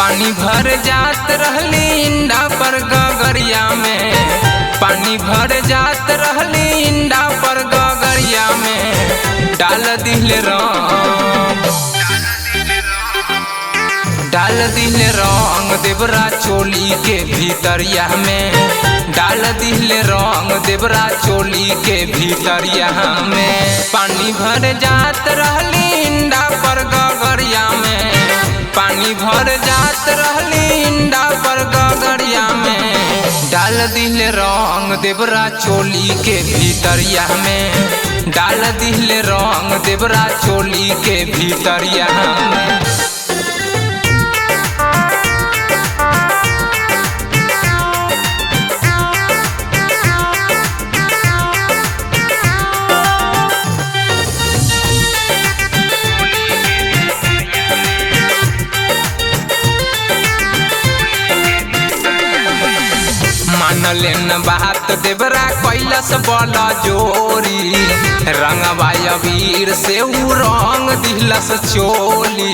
पानी भर जात रहली इंडा पर गगरिया में, पानी भर जात रहली इंडा पर गगरिया में। डाल दिले रंग, डाल दिले रंग देवरा चोली के भीतरिया में, डाल दिले रंग देवरा चोली के भीतरिया में। पानी भर जात रहली इंडा पर गगरिया में, पानी भर जात रहली इंडा पर गगरिया में। डाल दिले रंग देवरा चोली के भीतरिया में, डाल दिले रंग देवरा चोली के भीतरिया में। मानले न बात देवरा कैलस बल जोरी, रंगवा अबीर से उ रंग दिलस चोली।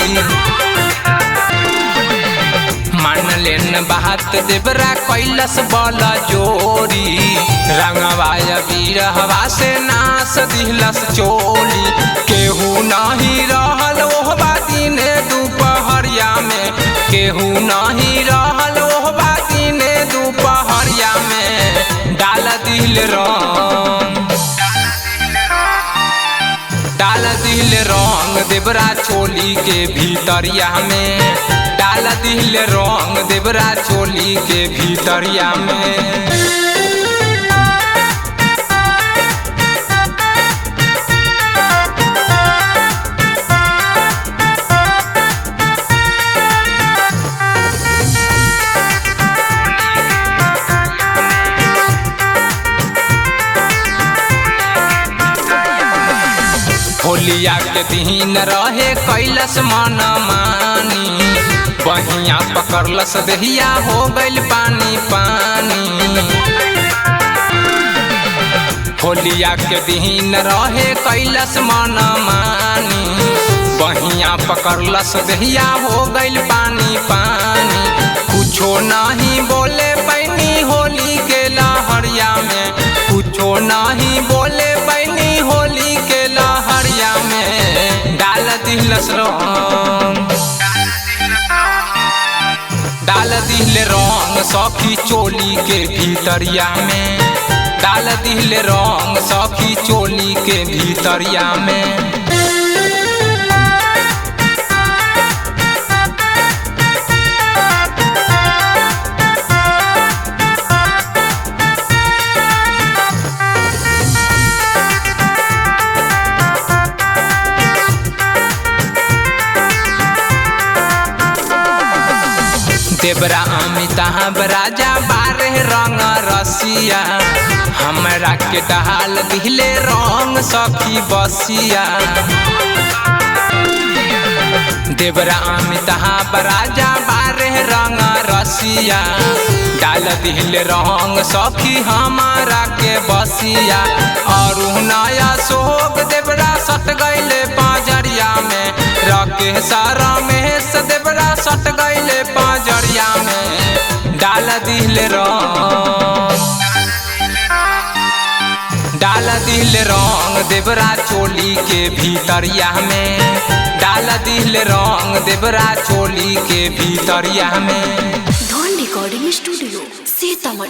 मानले न बात देवरा कैलस बल जोरी, रंगवा अबीर हवा से नास दिलस चोली। केहू नहीं रहल ओहबा दिने दुपहरिया में, केहू नहीं रहल ओहबा दिने दुपहरिया में। डाल दिले रंग, डाल दिले रंग देवरा चोली के भीतरिया में, डाल दिले रंग देवरा चोली के भीतरिया में। होलिया के दिन रहे कैलस मन मानी, बहिया पकड़लस दहिया हो गइल पानी पानी। होलिया के दिन रहे कैलस मन मानी, बहिया पकड़लस दहिया हो गइल पानी पानी। कुछो नहीं बोले पैनी होली के लहरिया में, कुछो नहीं बोले पैनी होली के लहरिया में। डाल दिलस रंग, डाल दिले रंग सखी चोली के भीतरिया में, डाल दिले रंग सखी चोली के भीतरिया में। देवरा अमिताभ राजा बारह रंग रसिया, हमरा के डाल दिले रंग सखी बसिया। देवरा अमिताभ राजा बारह रंग रसिया, डाल दिले रंग सखी हमारा के बसिया। और नया सोग देवरा सट गइले पाजरिया में, रके सारा महेश देवरा सट गइले पाजरिया में। डाल दिले रंग, डाल दिले रंग देवरा चोली के भीतरिया में, डाल दिले रंग देवरा चोली के भीतरिया में। धन रिकॉर्डिंग स्टूडियो।